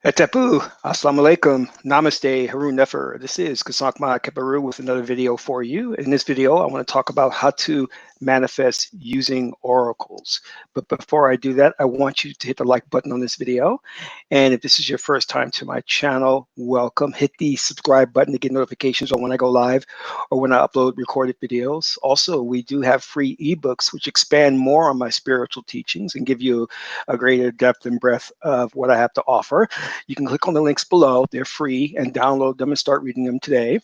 Etepu, Assalamu alaikum, Namaste, Harun Nefer. This is Kasakma Keparu with another video for you. In this video, I want to talk about how to manifest using oracles. But before I do that, I want you to hit the like button on this video. And if this is your first time to my channel, welcome. Hit the subscribe button to get notifications on when I go live or when I upload recorded videos. Also, we do have free ebooks which expand more on my spiritual teachings and give you a greater depth and breadth of what I have to offer. You can click on the links below. They're free, and download them and start reading them today.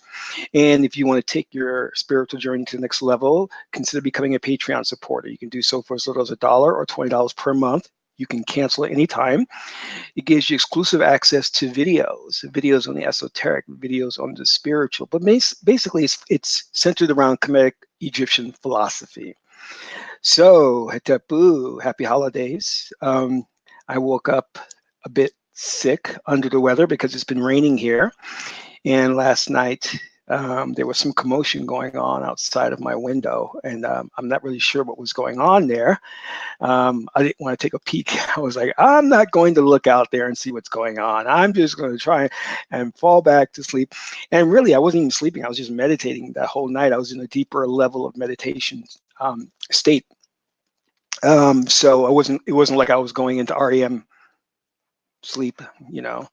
And if you want to take your spiritual journey to the next level, consider becoming a Patreon supporter. You can do so for as little as $1 or $20 per month. You can cancel at any time. It gives you exclusive access to videos on the esoteric, videos on the spiritual. But basically, it's centered around Kemetic Egyptian philosophy. So, Hetepu, happy holidays. I woke up a bit sick, under the weather, because it's been raining here. And last night, there was some commotion going on outside of my window, and I'm not really sure what was going on there. I didn't want to take a peek. I was like, I'm not going to look out there and see what's going on. I'm just going to try and fall back to sleep. And really, I wasn't even sleeping. I was just meditating that whole night. I was in a deeper level of meditation state. So it wasn't like I was going into REM sleep, you know.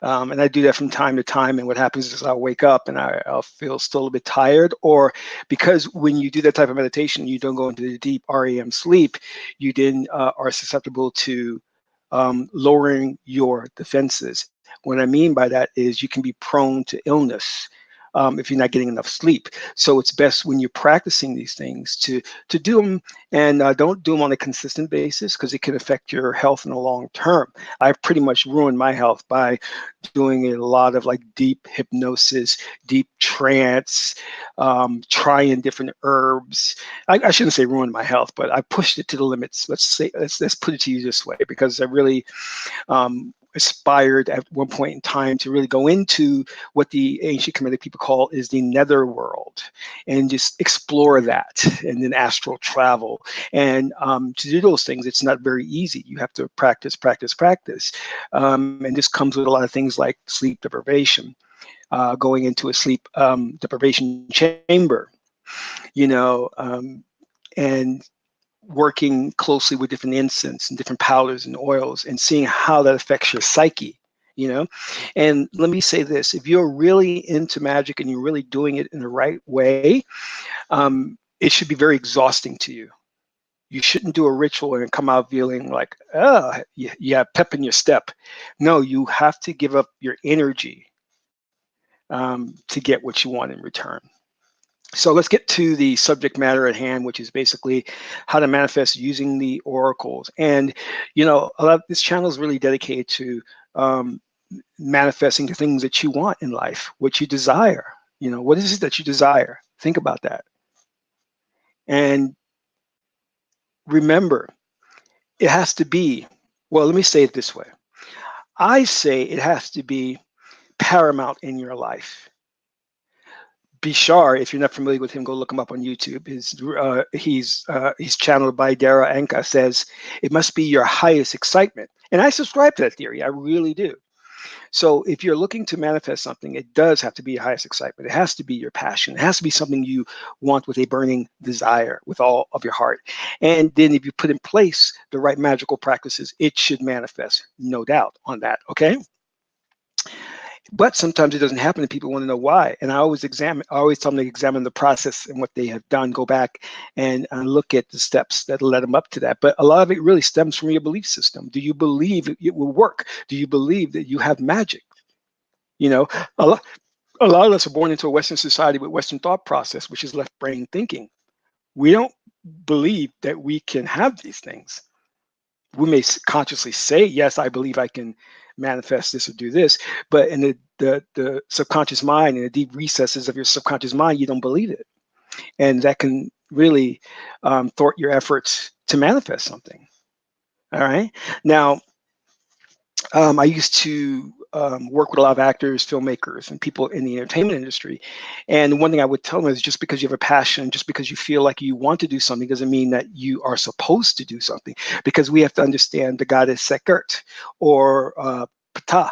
And I do that from time to time, and what happens is I'll wake up and I'll feel still a bit tired, or because when you do that type of meditation, you don't go into the deep REM sleep, you then are susceptible to lowering your defenses. What I mean by that is you can be prone to illness if you're not getting enough sleep. So it's best when you're practicing these things to do them, and don't do them on a consistent basis, because it can affect your health in the long term. I've pretty much ruined my health by doing a lot of like deep hypnosis, deep trance, trying different herbs. I shouldn't say ruined my health, but I pushed it to the limits. Let's put it to you this way, because I really aspired at one point in time to really go into what the ancient Kemetic people call is the nether world, and just explore that, and then astral travel. And to do those things, it's not very easy. You have to practice. And this comes with a lot of things like sleep deprivation, going into a sleep deprivation chamber, and working closely with different incense and different powders and oils, and seeing how that affects your psyche, And let me say this: if you're really into magic and you're really doing it in the right way, it should be very exhausting to you. You shouldn't do a ritual and come out feeling like, you have pep in your step. No, you have to give up your energy to get what you want in return. So let's get to the subject matter at hand, which is basically how to manifest using the oracles. And, a lot of this channel is really dedicated to manifesting the things that you want in life, what you desire. What is it that you desire? Think about that. And remember, it has to be, well, let me say it this way. I say it has to be paramount in your life. Bishar, if you're not familiar with him, go look him up on YouTube. He's channeled by Dara Anka, says it must be your highest excitement. And I subscribe to that theory. I really do. So if you're looking to manifest something, it does have to be your highest excitement. It has to be your passion. It has to be something you want with a burning desire with all of your heart. And then if you put in place the right magical practices, it should manifest, no doubt on that, okay? But sometimes it doesn't happen and people want to know why. And I always tell them to examine the process and what they have done, go back and look at the steps that led them up to that. But a lot of it really stems from your belief system. Do you believe it will work? Do you believe that you have magic? A lot of us are born into a Western society with Western thought process, which is left brain thinking. We don't believe that we can have these things. We may consciously say, yes, I believe I can manifest this or do this, but in the subconscious mind, in the deep recesses of your subconscious mind, you don't believe it. And that can really thwart your efforts to manifest something. All right. Now, I used to work with a lot of actors, filmmakers, and people in the entertainment industry. And one thing I would tell them is, just because you have a passion, just because you feel like you want to do something, doesn't mean that you are supposed to do something. Because we have to understand the goddess Sekert, or ptah,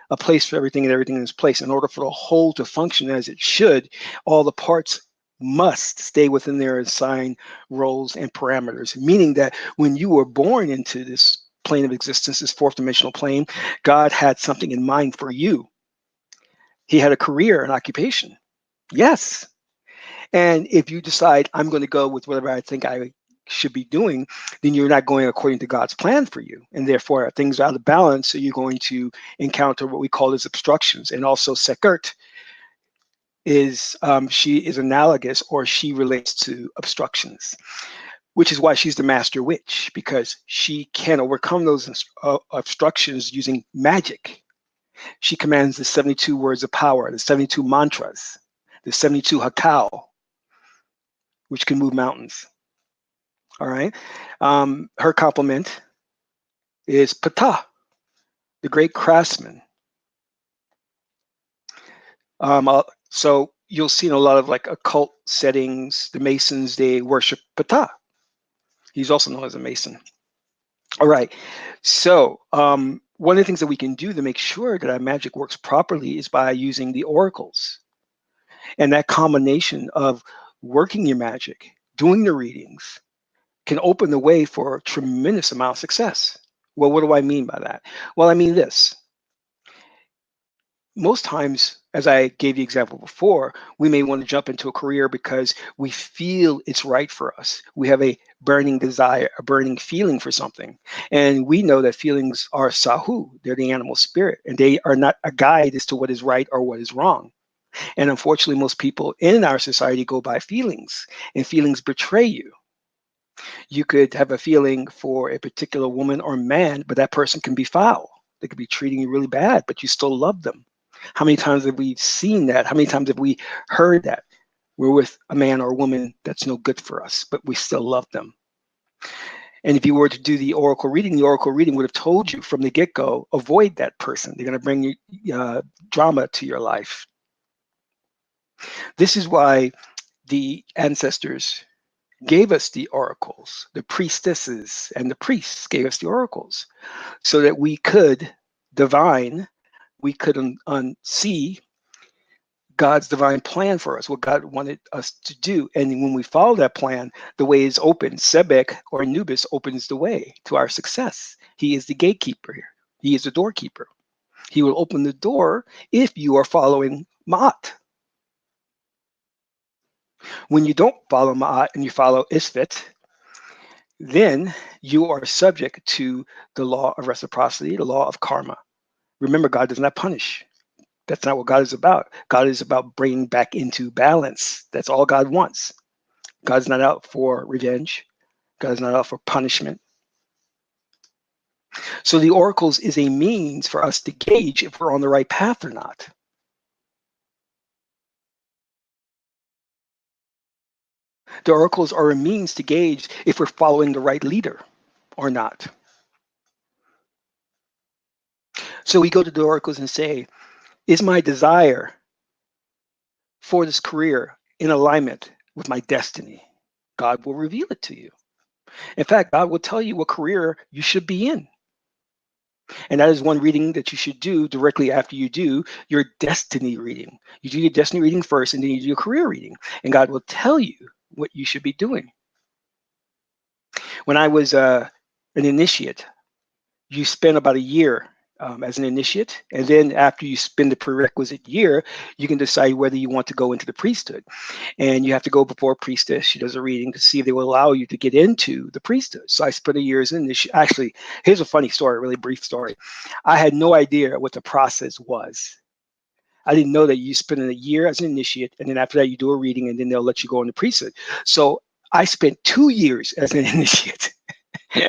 a place for everything and everything in its place. In order for the whole to function as it should, all the parts must stay within their assigned roles and parameters, meaning that when you were born into this plane of existence, this fourth dimensional plane, God had something in mind for you. He had a career, an occupation. Yes. And if you decide, I'm going to go with whatever I think I should be doing, then you're not going according to God's plan for you. And therefore, things are out of balance. So you're going to encounter what we call as obstructions. And also, Sekert is, she is analogous, or she relates to obstructions, which is why she's the master witch, because she can overcome those obstructions using magic. She commands the 72 words of power, the 72 mantras, the 72 hakao, which can move mountains. All right. Her complement is Ptah, the great craftsman. So you'll see in a lot of like occult settings, the Masons, they worship Ptah. He's also known as a Mason. All right. So one of the things that we can do to make sure that our magic works properly is by using the oracles. And that combination of working your magic, doing the readings, can open the way for a tremendous amount of success. Well, what do I mean by that? Well, I mean this. Most times, as I gave the example before, we may want to jump into a career because we feel it's right for us. We have a burning desire, a burning feeling for something. And we know that feelings are sahu, they're the animal spirit, and they are not a guide as to what is right or what is wrong. And unfortunately, most people in our society go by feelings, and feelings betray you. You could have a feeling for a particular woman or man, but that person can be foul. They could be treating you really bad, but you still love them. How many times have we seen that? How many times have we heard that? We're with a man or a woman that's no good for us, but we still love them. And if you were to do the oracle reading would have told you from the get-go, avoid that person. They're going to bring you drama to your life. This is why the ancestors gave us the oracles. The priestesses and the priests gave us the oracles so that we could divine, we could see God's divine plan for us, what God wanted us to do. And when we follow that plan, the way is open. Sebek, or Anubis, opens the way to our success. He is the gatekeeper here. He is the doorkeeper. He will open the door if you are following Ma'at. When you don't follow Ma'at and you follow Isfet, then you are subject to the law of reciprocity, the law of karma. Remember, God does not punish. That's not what God is about. God is about bringing back into balance. That's all God wants. God's not out for revenge. God is not out for punishment. So the oracles is a means for us to gauge if we're on the right path or not. The oracles are a means to gauge if we're following the right leader or not. So we go to the oracles and say, is my desire for this career in alignment with my destiny? God will reveal it to you. In fact, God will tell you what career you should be in. And that is one reading that you should do directly after you do your destiny reading. You do your destiny reading first, and then you do your career reading. And God will tell you what you should be doing. When I was an initiate, you spend about a year as an initiate. And then after you spend the prerequisite year, you can decide whether you want to go into the priesthood. And you have to go before a priestess. She does a reading to see if they will allow you to get into the priesthood. So I spent a year as an initiate. Actually, here's a funny story, a really brief story. I had no idea what the process was. I didn't know that you spend a year as an initiate, and then after that you do a reading, and then they'll let you go in the priesthood. So I spent 2 years as an initiate.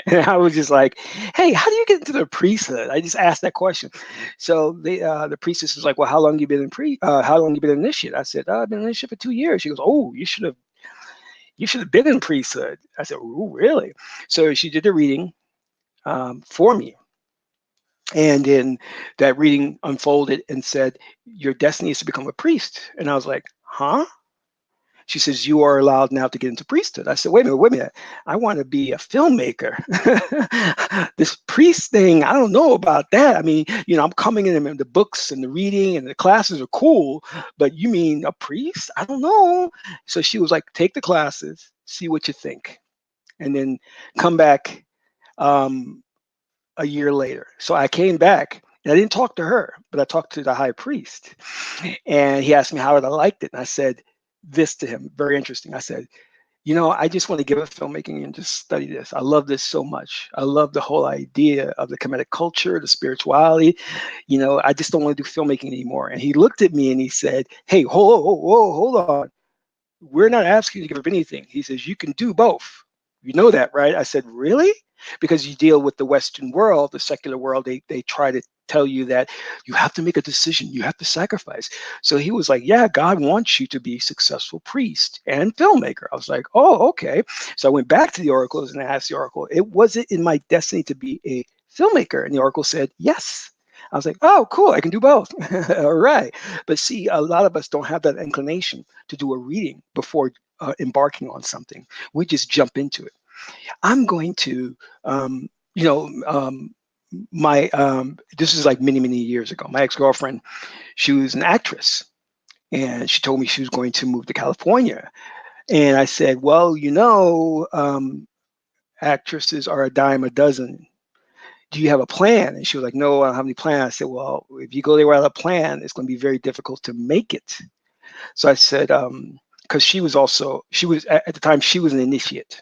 And I was just like, hey, how do you get into the priesthood? I just asked that question. So the priestess was like, well, how long have you been how long have you been an initiate? I said, I've been an initiate for 2 years. She goes, oh, you should have been in priesthood. I said, oh, really? So she did the reading for me. And then that reading unfolded and said, your destiny is to become a priest. And I was like, huh? She says, you are allowed now to get into priesthood. I said, wait a minute. I want to be a filmmaker. This priest thing, I don't know about that. I mean, I'm coming in and the books and the reading and the classes are cool, but you mean a priest? I don't know. So she was like, take the classes, see what you think, and then come back um, a year later. So I came back and I didn't talk to her, but I talked to the high priest. And he asked me how I liked it. And I said this to him, very interesting. I said, I just want to give up filmmaking and just study this. I love this so much. I love the whole idea of the Kemetic culture, the spirituality. I just don't want to do filmmaking anymore. And he looked at me and he said, hey, hold on. We're not asking you to give up anything. He says, you can do both. You know that, right? I said, really? Because you deal with the Western world, the secular world, they try to tell you that you have to make a decision, you have to sacrifice. So he was like, yeah, God wants you to be a successful priest and filmmaker. I was like, oh, okay. So I went back to the oracles and I asked the oracle, was it in my destiny to be a filmmaker? And the oracle said, yes. I was like, oh, cool, I can do both. All right. But see, a lot of us don't have that inclination to do a reading before embarking on something. We just jump into it. I'm going to, you know, my this is like many years ago. My ex-girlfriend, she was an actress, and she told me she was going to move to California. And I said, well, actresses are a dime a dozen. Do you have a plan? And she was like, no, I don't have any plan. I said, well, if you go there without a plan, it's going to be very difficult to make it. So I said, because she was at the time, she was an initiate.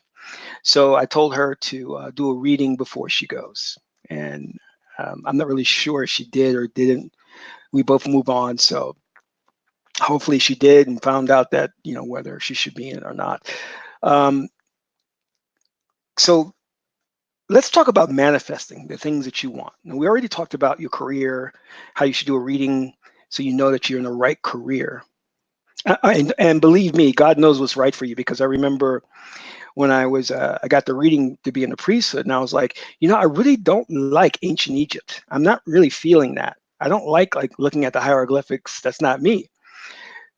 So I told her to do a reading before she goes. And I'm not really sure if she did or didn't. We both move on. So hopefully she did and found out that, whether she should be in it or not. So let's talk about manifesting the things that you want. Now, we already talked about your career, how you should do a reading so you know that you're in the right career. And believe me, God knows what's right for you, because I remember when I got the reading to be in the priesthood, and I was like, I really don't like ancient Egypt. I'm not really feeling that. I don't like looking at the hieroglyphics. That's not me.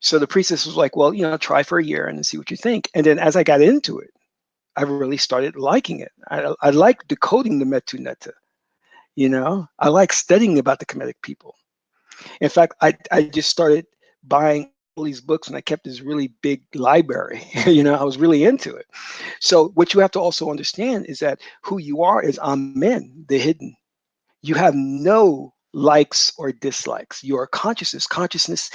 So the priestess was like, well, try for a year and see what you think. And then as I got into it, I really started liking it. I like decoding the Metu Neta. I like studying about the Kemetic people. In fact, I just started buying all these books, and I kept this really big library. I was really into it. So what you have to also understand is that who you are is Amen, the hidden. You have no likes or dislikes. You are consciousness. Consciousness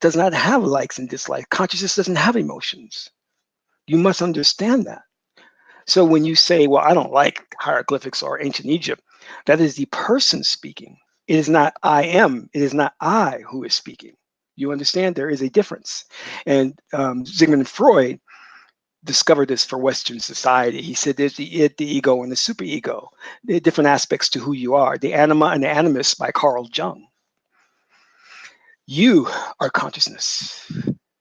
does not have likes and dislikes. Consciousness doesn't have emotions. You must understand that. So when you say, well, I don't like hieroglyphics or ancient Egypt, that is the person speaking. It is not I am. It is not I who is speaking. You understand? There is a difference. And Sigmund Freud discovered this for Western society. He said there's the id, the ego, and the superego. There are different aspects to who you are. The Anima and the Animus by Carl Jung. You are consciousness.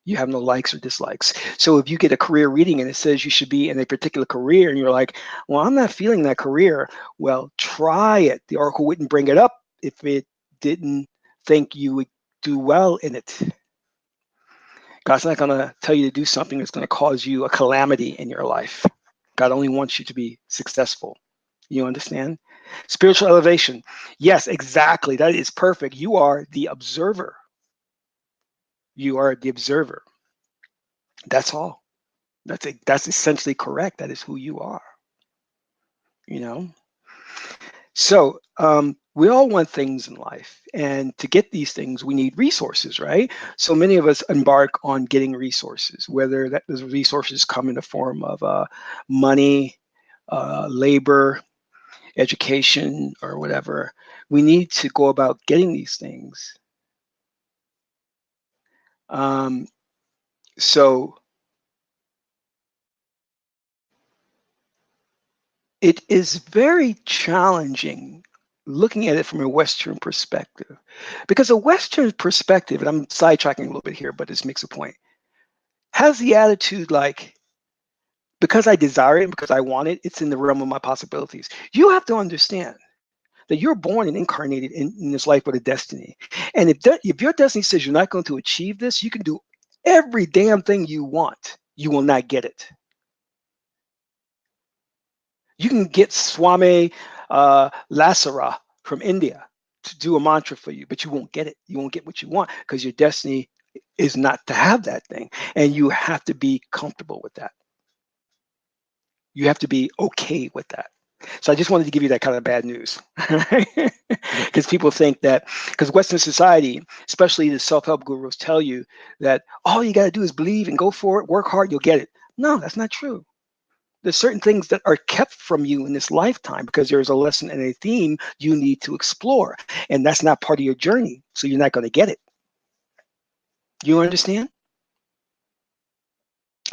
You have no likes or dislikes. So if you get a career reading and it says you should be in a particular career and you're like, well, I'm not feeling that career, well, try it. The oracle wouldn't bring it up if it didn't think you would do well in it. God's not going to tell you to do something that's going to cause you a calamity in your life. God only wants you to be successful. You understand? Spiritual elevation. Yes, exactly. That is perfect. You are the observer. You are the observer. That's all. That's essentially correct. That is who you are. So we all want things in life, and to get these things, we need resources, right? So many of us embark on getting resources, whether those resources come in the form of money, labor, education, or whatever. We need to go about getting these things. So it is very challenging looking at it from a Western perspective, because a Western perspective, and I'm sidetracking a little bit here, but this makes a point, has the attitude like, because I desire it, because I want it, it's in the realm of my possibilities. You have to understand that you're born and incarnated in this life with a destiny. And if your destiny says you're not going to achieve this, you can do Every damn thing you want, you will not get it. You can get Swami Lasara from India to do a mantra for you, but you won't get it. You won't get what you want because your destiny is not to have that thing. And you have to be comfortable with that. You have to be okay with that. So I just wanted to give you that kind of bad news. Because people think that, because Western society, especially the self-help gurus, tell you that all you got to do is believe and go for it, work hard, you'll get it. No, that's not true. There's certain things that are kept from you in this lifetime because there's a lesson and a theme you need to explore. And that's not part of your journey. So you're not going to get it. You understand?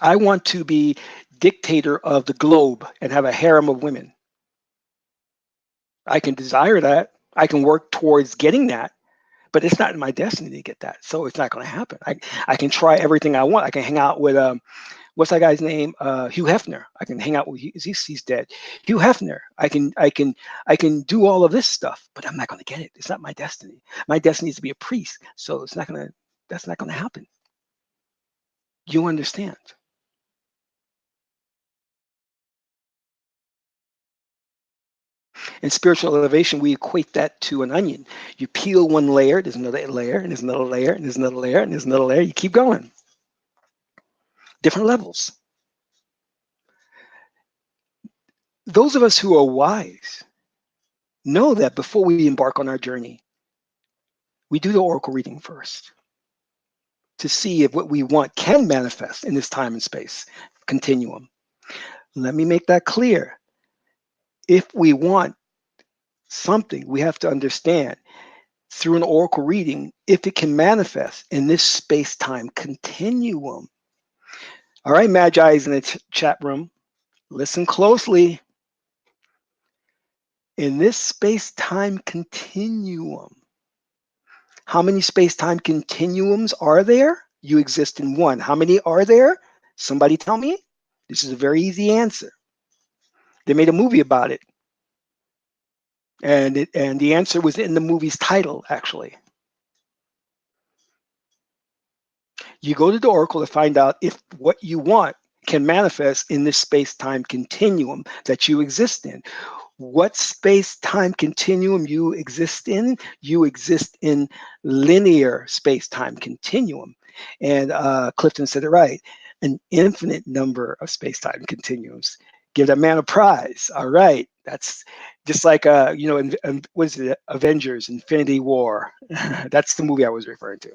I want to be dictator of the globe and have a harem of women. I can desire that. I can work towards getting that, but it's not in my destiny to get that. So it's not going to happen. I can try everything I want. I can hang out with what's that guy's name? Hugh Hefner. I can hang out with he's dead. Hugh Hefner. I can do all of this stuff, but I'm not going to get it. It's not my destiny. My destiny is to be a priest. So it's not going to. That's not going to happen. You understand? In spiritual elevation, we equate that to an onion. You peel one layer, there's another layer, and there's another layer, and there's another layer, and there's another layer. You keep going. Different levels. Those of us who are wise know that before we embark on our journey, we do the oracle reading first to see if what we want can manifest in this time and space continuum. Let me make that clear. If we want something, we have to understand through an oracle reading if it can manifest in this space-time continuum. All right, Magi is in the chat room. Listen closely. In this space-time continuum, how many space-time continuums are there? You exist in one. How many are there? Somebody tell me. This is a very easy answer. They made a movie about it. And the answer was in the movie's title, actually. You go to the oracle to find out if what you want can manifest in this space-time continuum that you exist in. What space-time continuum you exist in? You exist in linear space-time continuum. And Clifton said it right, an infinite number of space-time continuums. Give that man a prize. All right. That's just like, what is it? Avengers, Infinity War. That's the movie I was referring to.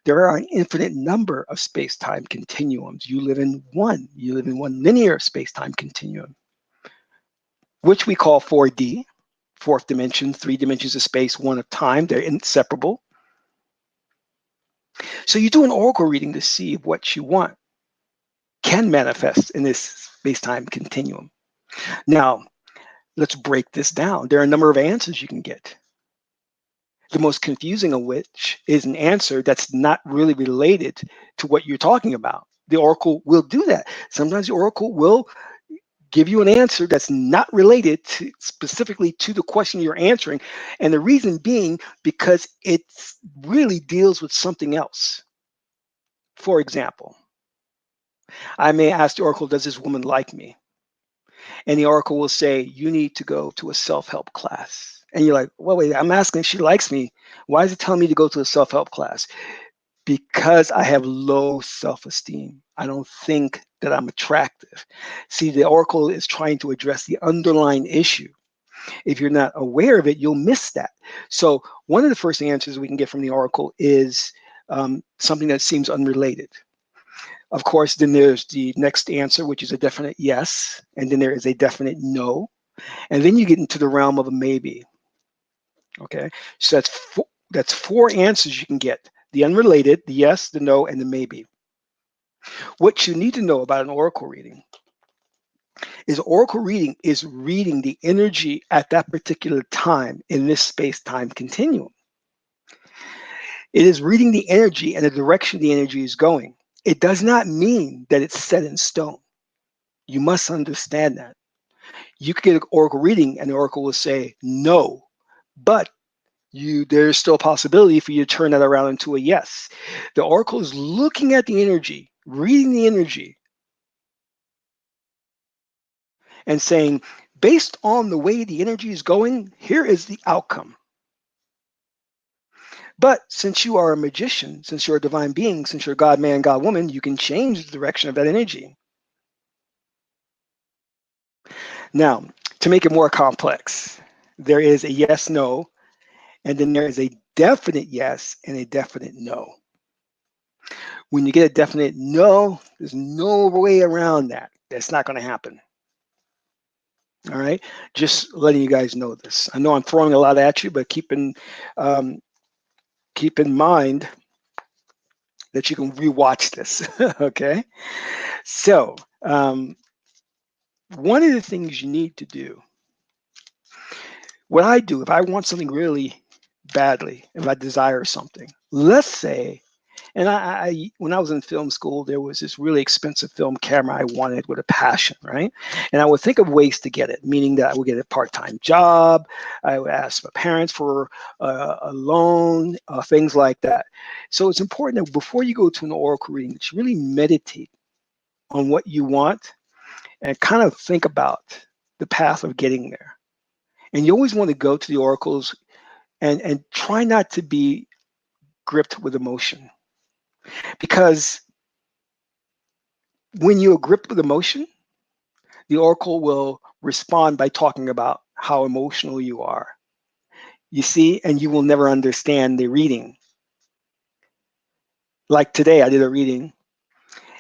There are an infinite number of space-time continuums. You live in one. You live in one linear space-time continuum, which we call 4D, fourth dimension, 3 dimensions of space, 1 of time. They're inseparable. So you do an oracle reading to see if what you want can manifest in this space-time continuum. Now, let's break this down. There are a number of answers you can get. The most confusing of which is an answer that's not really related to what you're talking about. The oracle will do that. Sometimes the oracle will give you an answer that's not related to specifically to the question you're answering. And the reason being because it really deals with something else. For example, I may ask the oracle, does this woman like me? And the oracle will say, you need to go to a self-help class. And you're like, well, wait, I'm asking if she likes me. Why is it telling me to go to a self-help class? Because I have low self-esteem. I don't think that I'm attractive. See, the oracle is trying to address the underlying issue. If you're not aware of it, you'll miss that. So one of the first answers we can get from the oracle is something that seems unrelated. Of course, then there's the next answer, which is a definite yes, and then there is a definite no. And then you get into the realm of a maybe. Okay, so that's four answers you can get: the unrelated, the yes, the no, and the maybe. What you need to know about an oracle reading is oracle reading is reading the energy at that particular time in this space-time continuum. It is reading the energy and the direction the energy is going. It does not mean that it's set in stone. You must understand that. You could get an oracle reading and the oracle will say no, but there's still a possibility for you to turn that around into a yes. The oracle is looking at the energy, reading the energy, and saying, based on the way the energy is going, here is the outcome. But since you are a magician, since you're a divine being, since you're God man, God woman, you can change the direction of that energy. Now, to make it more complex, there is a yes, no, and then there is a definite yes and a definite no. When you get a definite no, there's no way around that. That's not going to happen. All right. Just letting you guys know this. I know I'm throwing a lot at you, but keep in mind that you can rewatch this. Okay. So one of the things you need to do, what I do, if I want something really badly, if I desire something, let's say, and when I was in film school, there was this really expensive film camera I wanted with a passion, right? And I would think of ways to get it, meaning that I would get a part-time job. I would ask my parents for a loan, things like that. So it's important that before you go to an oracle reading, that you really meditate on what you want and kind of think about the path of getting there. And you always want to go to the oracles and try not to be gripped with emotion, because when you are gripped with emotion, the oracle will respond by talking about how emotional you are. You see, and you will never understand the reading. Like today, I did a reading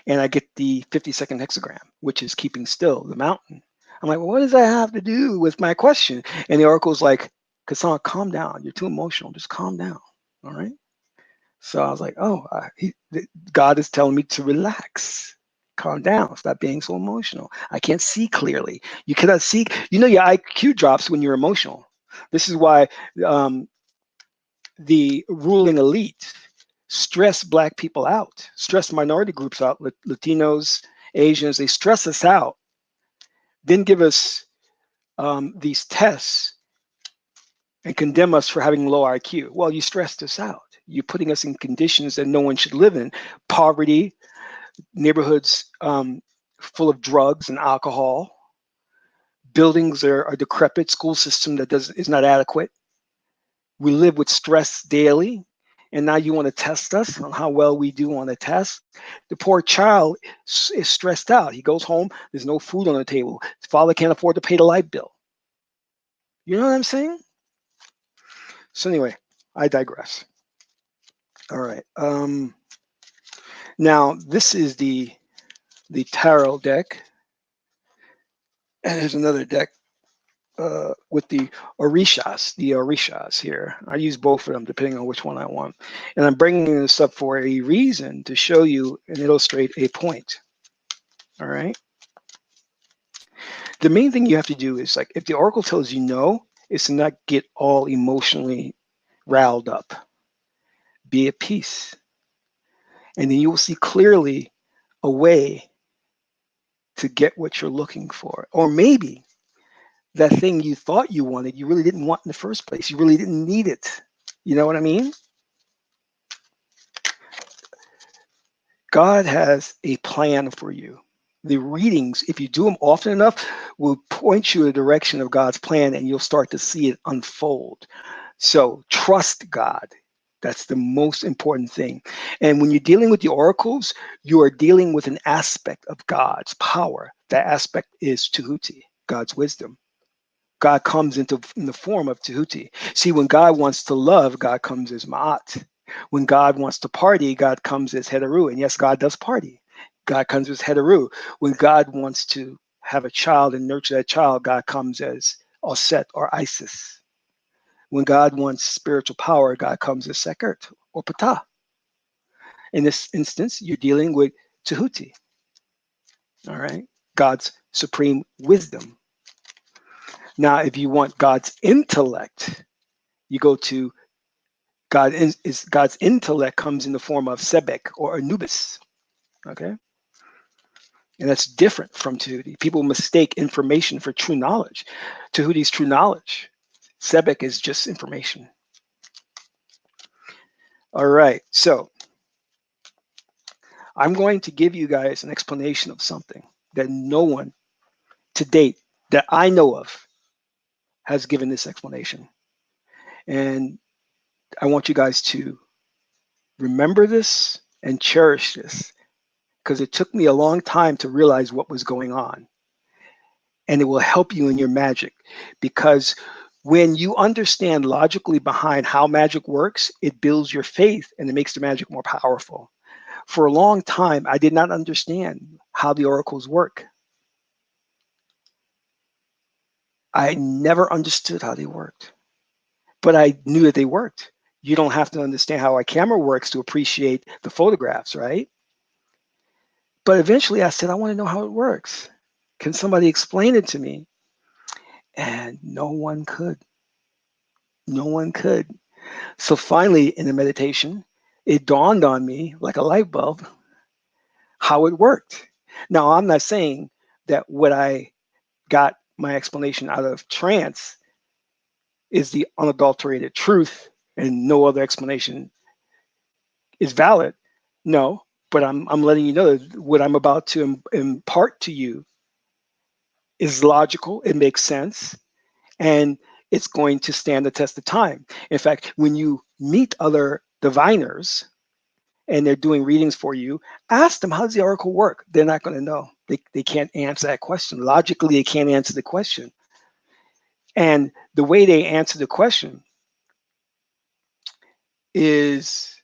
and I get the 50-second hexagram, which is keeping still, the mountain. I'm like, well, what does that have to do with my question? And the oracle's like, Kassan, calm down. You're too emotional. Just calm down. All right. So I was like, oh, God is telling me to relax. Calm down. Stop being so emotional. I can't see clearly. You cannot see. You know, your IQ drops when you're emotional. This is why the ruling elite stress Black people out, stress minority groups out, Latinos, Asians. They stress us out, then give us these tests and condemn us for having low IQ. Well, you stressed us out. You're putting us in conditions that no one should live in. Poverty, neighborhoods full of drugs and alcohol, buildings are decrepit, school system that is not adequate. We live with stress daily, and now you want to test us on how well we do on the test. The poor child is stressed out. He goes home, there's no food on the table. His father can't afford to pay the light bill. You know what I'm saying? So anyway, I digress. All right. Now this is the tarot deck, and there's another deck with the orishas here. I use both of them depending on which one I want. And I'm bringing this up for a reason, to show you and illustrate a point. All right. The main thing you have to do is, like, if the oracle tells you no, is to not get all emotionally riled up. Be at peace. And then you will see clearly a way to get what you're looking for. Or maybe that thing you thought you wanted, you really didn't want in the first place. You really didn't need it. You know what I mean? God has a plan for you. The readings, if you do them often enough, will point you in the direction of God's plan, and you'll start to see it unfold. So trust God. That's the most important thing. And when you're dealing with the oracles, you are dealing with an aspect of God's power. That aspect is Tahuti, God's wisdom. God comes in the form of Tahuti. See, when God wants to love, God comes as Ma'at. When God wants to party, God comes as Heteru. And yes, God does party. God comes as Heteru. When God wants to have a child and nurture that child, God comes as Oset or Isis. When God wants spiritual power, God comes as Sekert or Ptah. In this instance, you're dealing with Tahuti. All right? God's supreme wisdom. Now, if you want God's intellect, you go to God. God's intellect comes in the form of Sebek or Anubis. Okay, and that's different from Tahuti. People mistake information for true knowledge. Tahuti's true knowledge. Sebek is just information. All right, so I'm going to give you guys an explanation of something that no one to date that I know of has given this explanation. And I want you guys to remember this and cherish this because it took me a long time to realize what was going on. And it will help you in your magic because when you understand logically behind how magic works, it builds your faith and it makes the magic more powerful. For a long time, I did not understand how the oracles work. I never understood how they worked, but I knew that they worked. You don't have to understand how a camera works to appreciate the photographs, right? But eventually I said, I want to know how it works. Can somebody explain it to me? And no one could. No one could. So finally, in the meditation, it dawned on me like a light bulb how it worked. Now, I'm not saying that what I got my explanation out of trance is the unadulterated truth and no other explanation is valid. No, but I'm letting you know that what I'm about to impart to you is logical, it makes sense, and it's going to stand the test of time. In fact, when you meet other diviners and they're doing readings for you, ask them, how does the oracle work? They're not going to know. They can't answer that question. Logically, they can't answer the question. And the way they answer the question is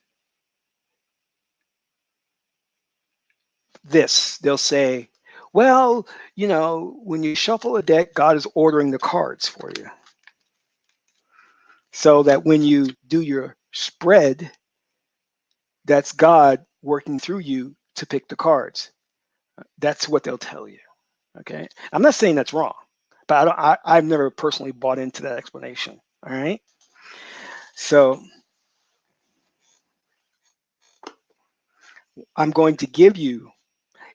this. They'll say, well, when you shuffle a deck, God is ordering the cards for you. So that when you do your spread, that's God working through you to pick the cards. That's what they'll tell you. Okay. I'm not saying that's wrong, but I've never personally bought into that explanation. All right. So I'm going to give you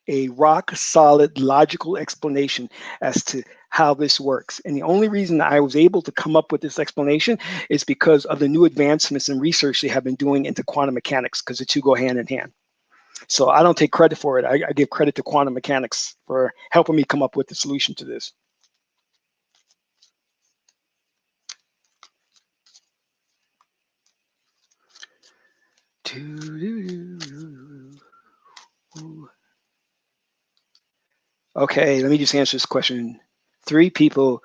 a rock solid logical explanation as to how this works. And the only reason I was able to come up with this explanation is because of the new advancements in research they have been doing into quantum mechanics, because the two go hand in hand. So I don't take credit for it. I give credit to quantum mechanics for helping me come up with the solution to this. Okay, let me just answer this question. 3 people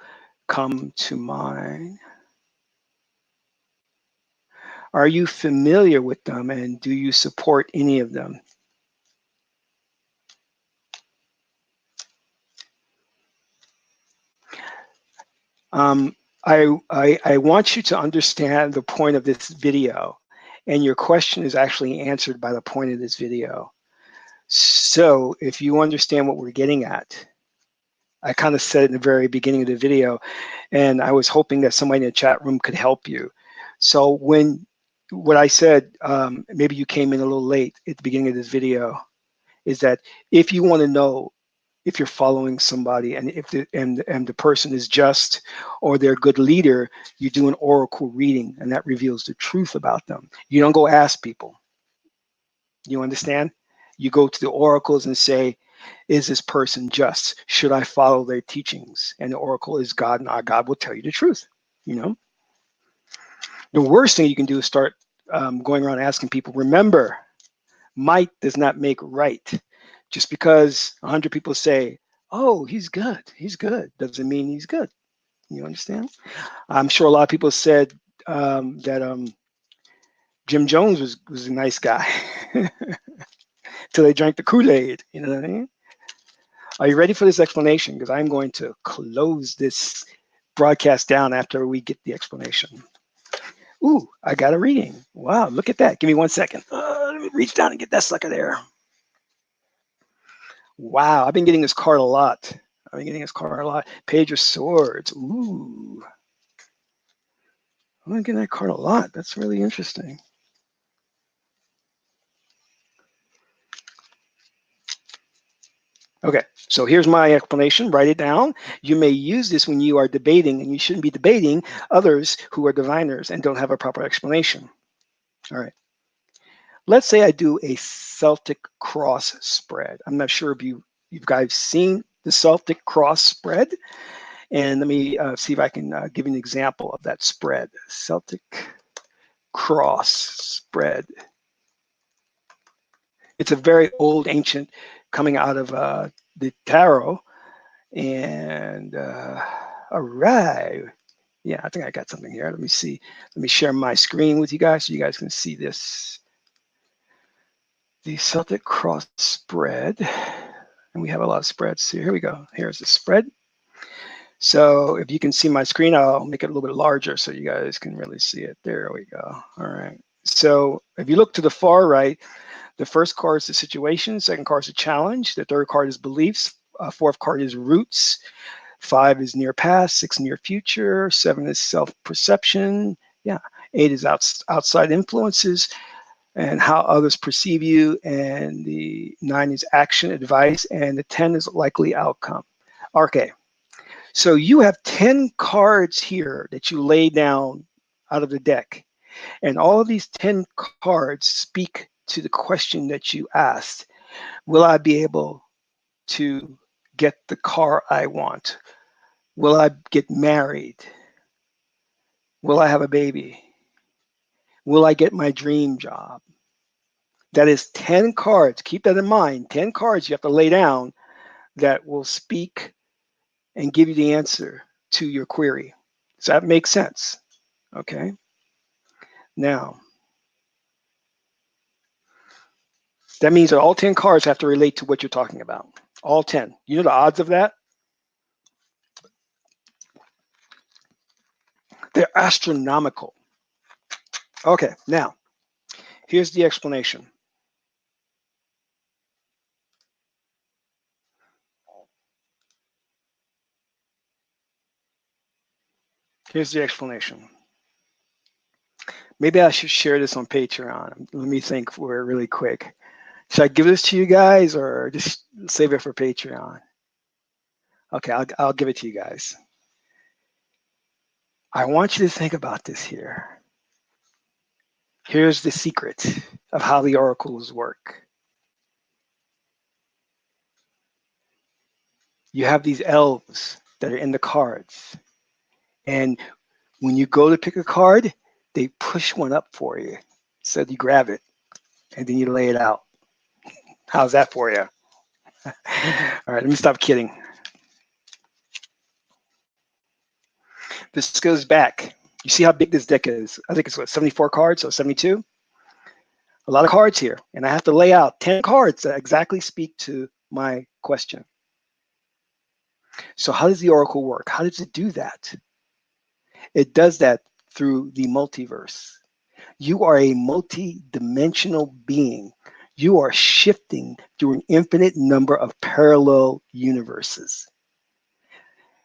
come to mind. Are you familiar with them and do you support any of them? I want you to understand the point of this video, and your question is actually answered by the point of this video. So if you understand what we're getting at, I kind of said it in the very beginning of the video, and I was hoping that somebody in the chat room could help you. So what I said, maybe you came in a little late at the beginning of this video, is that if you want to know if you're following somebody and if the person is just or they're a good leader, you do an oracle reading and that reveals the truth about them. You don't go ask people. You understand? You go to the oracles and say, is this person just? Should I follow their teachings? And the oracle is God, and our God will tell you the truth. The worst thing you can do is start going around asking people. Remember, might does not make right. Just because 100 people say, oh, he's good, doesn't mean he's good. You understand? I'm sure a lot of people said that Jim Jones was a nice guy till they drank the Kool-Aid. You know what I mean? Are you ready for this explanation? Because I'm going to close this broadcast down after we get the explanation. Ooh, I got a reading. Wow, look at that. Give me 1 second. Let me reach down and get that sucker there. Wow, I've been getting this card a lot. Page of Swords. Ooh. I've been getting that card a lot. That's really interesting. Okay, so here's my explanation. Write it down. You may use this when you are debating, and you shouldn't be debating others who are diviners and don't have a proper explanation. All right. let's say I do a Celtic cross spread. I'm not sure if you guys seen the Celtic cross spread. And let me see if I can give you an example of that spread. Celtic cross spread. It's a very old, ancient, coming out of the tarot. And all right. Yeah, I think I got something here. Let me see. Let me share my screen with you guys so you guys can see this. The Celtic cross spread. And we have a lot of spreads here. Here we go. Here's the spread. So if you can see my screen, I'll make it a little bit larger so you guys can really see it. There we go. All right. So if you look to the far right, the first card is the situation, second card is a challenge, the third card is beliefs, fourth card is roots, 5 is near past, 6 near future, 7 is self-perception, yeah, 8 is outside influences and how others perceive you, and the 9 is action, advice, and the 10 is likely outcome. Okay, so you have 10 cards here that you lay down out of the deck, and all of these 10 cards speak to the question that you asked. Will I be able to get the car I want? Will I get married? Will I have a baby? Will I get my dream job? That is 10 cards. Keep that in mind. 10 cards you have to lay down that will speak and give you the answer to your query. Does that make sense? Okay. Now, that means that all 10 cards have to relate to what you're talking about. All 10. You know the odds of that? They're astronomical. Okay, now, here's the explanation. Here's the explanation. Maybe I should share this on Patreon. Let me think for it really quick. Should I give this to you guys or just save it for Patreon? Okay, I'll give it to you guys. I want you to think about this here. Here's the secret of how the oracles work. You have these elves that are in the cards. And when you go to pick a card, they push one up for you. So you grab it and then you lay it out. How's that for you? All right, let me stop kidding. This goes back. You see how big this deck is? I think it's what, 74 cards or 72? A lot of cards here. And I have to lay out 10 cards that exactly speak to my question. So how does the oracle work? How does it do that? It does that through the multiverse. You are a multi-dimensional being. You are shifting through an infinite number of parallel universes.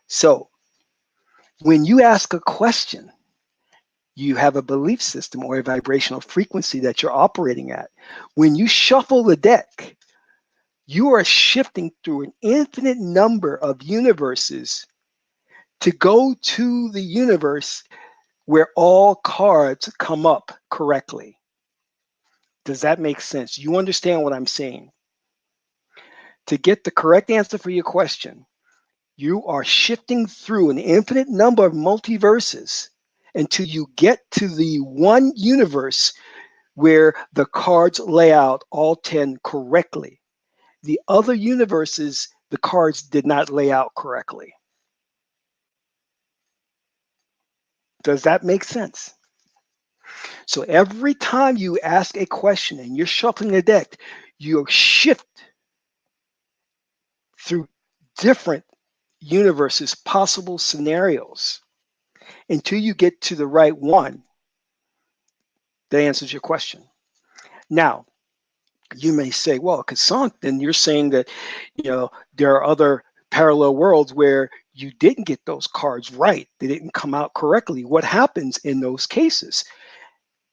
So when you ask a question, you have a belief system or a vibrational frequency that you're operating at. When you shuffle the deck, you are shifting through an infinite number of universes to go to the universe where all cards come up correctly. Does that make sense? You understand what I'm saying? To get the correct answer for your question, you are shifting through an infinite number of multiverses until you get to the one universe where the cards lay out all 10 correctly. The other universes, the cards did not lay out correctly. Does that make sense? So every time you ask a question and you're shuffling the deck, you shift through different universes, possible scenarios, until you get to the right one that answers your question. Now, you may say, well, Kasant, then you're saying that, there are other parallel worlds where you didn't get those cards right. They didn't come out correctly. What happens in those cases?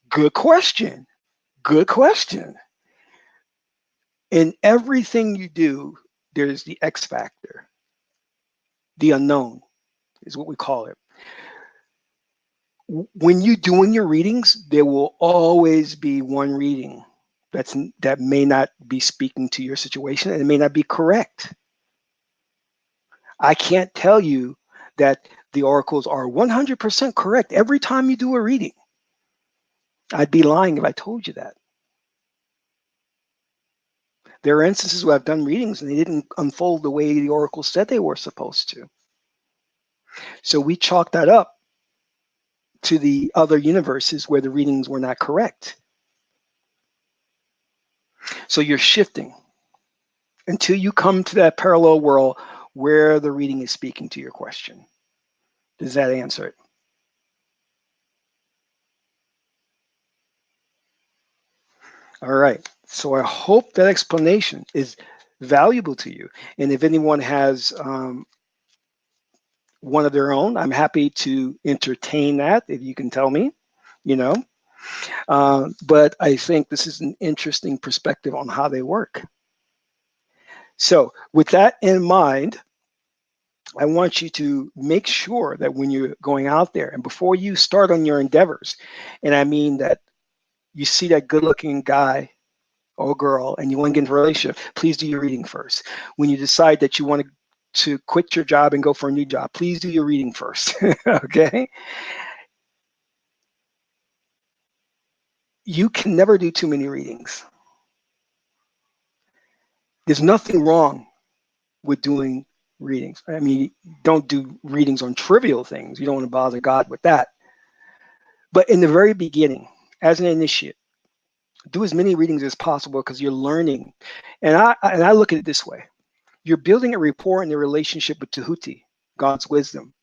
Good question. Good question. In everything you do, there's the X factor. The unknown is what we call it. When you're doing your readings, there will always be one reading that may not be speaking to your situation, and it may not be correct. I can't tell you that the oracles are 100% correct every time you do a reading. I'd be lying if I told you that. There are instances where I've done readings and they didn't unfold the way the oracle said they were supposed to. So we chalk that up to the other universes where the readings were not correct. So you're shifting until you come to that parallel world where the reading is speaking to your question. Does that answer it? All right. So I hope that explanation is valuable to you. And if anyone has one of their own, I'm happy to entertain that if you can tell me, you know. But I think this is an interesting perspective on how they work. So with that in mind, I want you to make sure that when you're going out there and before you start on your endeavors, and I mean that you see that good looking guy or girl and you want to get into a relationship, please do your reading first. When you decide that you want to quit your job and go for a new job, please do your reading first. Okay? You can never do too many readings. There's nothing wrong with doing readings. I mean, don't do readings on trivial things. You don't want to bother God with that. But in the very beginning, as an initiate, do as many readings as possible because you're learning. And I look at it this way. You're building a rapport in the relationship with Tahuti, God's wisdom.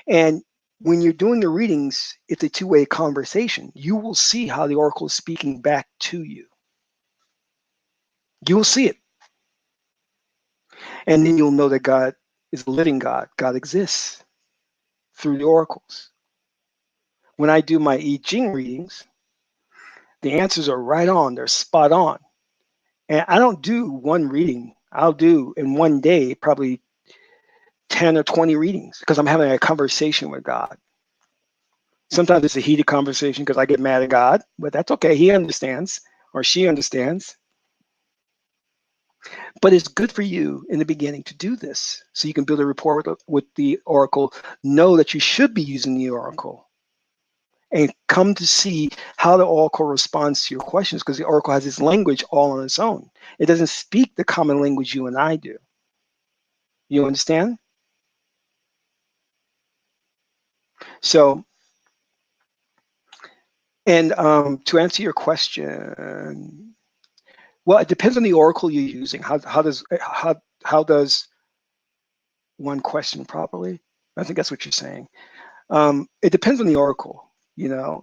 And when you're doing the readings, it's a two-way conversation. You will see how the oracle is speaking back to you. You will see it. And then you'll know that God is a living God. God exists through the oracles. When I do my I Ching readings, the answers are right on. They're spot on. And I don't do one reading. I'll do in one day probably 10 or 20 readings because I'm having a conversation with God. Sometimes it's a heated conversation because I get mad at God, but that's okay. He understands or she understands. But it's good for you in the beginning to do this so you can build a rapport with the oracle, know that you should be using the oracle, and come to see how the oracle responds to your questions because the oracle has its language all on its own. It doesn't speak the common language you and I do. You understand? So, and to answer your question, well, it depends on the oracle you're using. How does one question properly? I think that's what you're saying. It depends on the oracle. You know,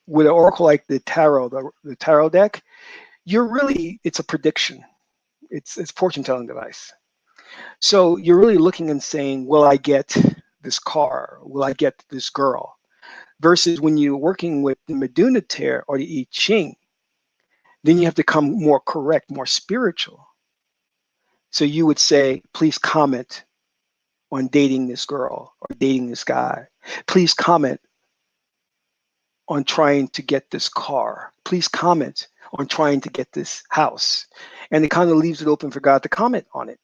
with an oracle like the tarot, the tarot deck, it's a prediction. It's fortune telling device. So you're really looking and saying, will I get this car? Will I get this girl? Versus when you're working with the Meduna Tear or the I Ching, then you have to come more correct, more spiritual. So you would say, please comment on dating this girl or dating this guy. Please comment on trying to get this car. Please comment on trying to get this house. And it kind of leaves it open for God to comment on it.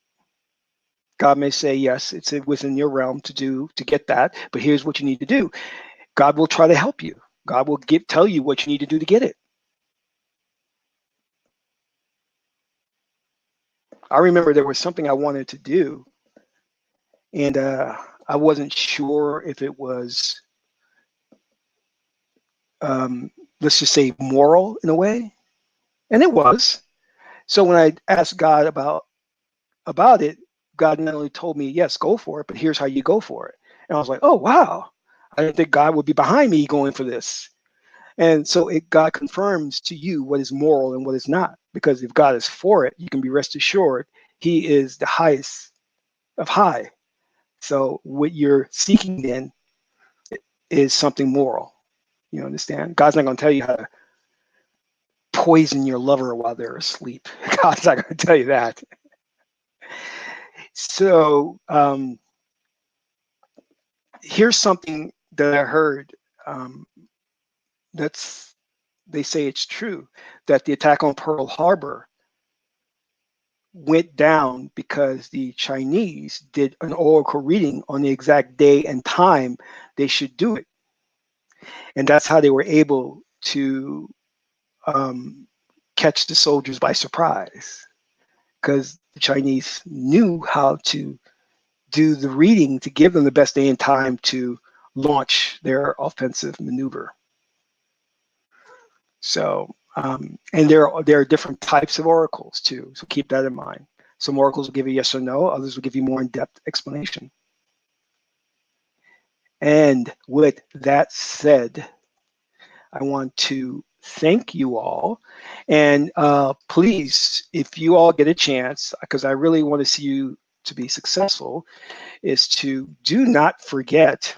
God may say, yes, it's within your realm to get that, but here's what you need to do. God will try to help you. God will tell you what you need to do to get it. I remember there was something I wanted to do, and I wasn't sure if it was, let's just say, moral in a way, and it was. So when I asked God about it, God not only told me, yes, go for it, but here's how you go for it. And I was like, oh, wow. I didn't think God would be behind me going for this. And so God confirms to you what is moral and what is not. Because if God is for it, you can be rest assured he is the highest of high. So what you're seeking then is something moral. You understand? God's not going to tell you how to poison your lover while they're asleep. God's not going to tell you that. So here's something that I heard that's they say it's true that the attack on Pearl Harbor went down because the Chinese did an oracle reading on the exact day and time they should do it. And that's how they were able to catch the soldiers by surprise, because the Chinese knew how to do the reading to give them the best day and time to launch their offensive maneuver. So, and there are different types of oracles too, so keep that in mind. Some oracles will give you yes or no, others will give you more in-depth explanation. And with that said, I want to thank you all. And please, if you all get a chance, because I really want to see you to be successful, is to do not forget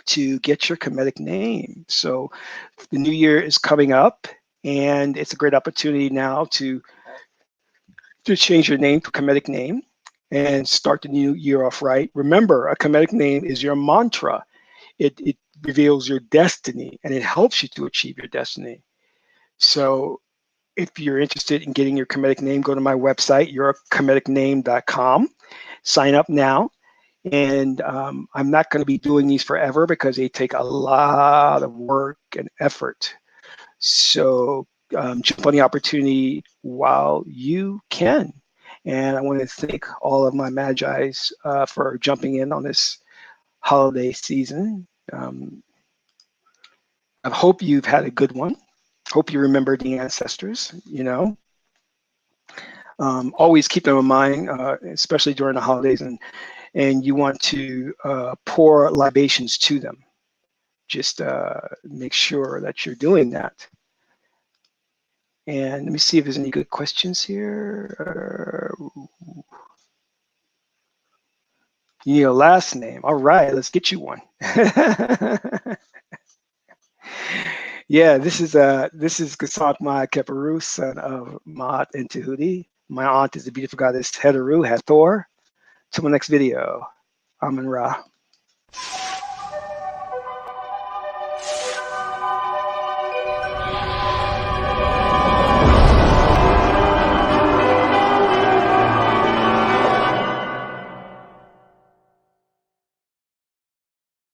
to get your Kemetic name. So the new year is coming up, and it's a great opportunity now to change your name to a Kemetic name and start the new year off right. Remember, a Kemetic name is your mantra. It reveals your destiny, and it helps you to achieve your destiny. So if you're interested in getting your Kemetic name, go to my website, yourkemeticname.com. Sign up now. And I'm not going to be doing these forever because they take a lot of work and effort. So jump on the opportunity while you can. And I want to thank all of my Magi's for jumping in on this holiday season. I hope you've had a good one. Hope you remember the ancestors, you know. Always keep them in mind, especially during the holidays, and you want to pour libations to them. Just make sure that you're doing that. And let me see if there's any good questions here. You need a last name. All right, let's get you one. Yeah, this is Kasantma Keperu, son of Maat and Tahuti. My aunt is the beautiful goddess Heteru Hathor. Till my next video, Amun Ra.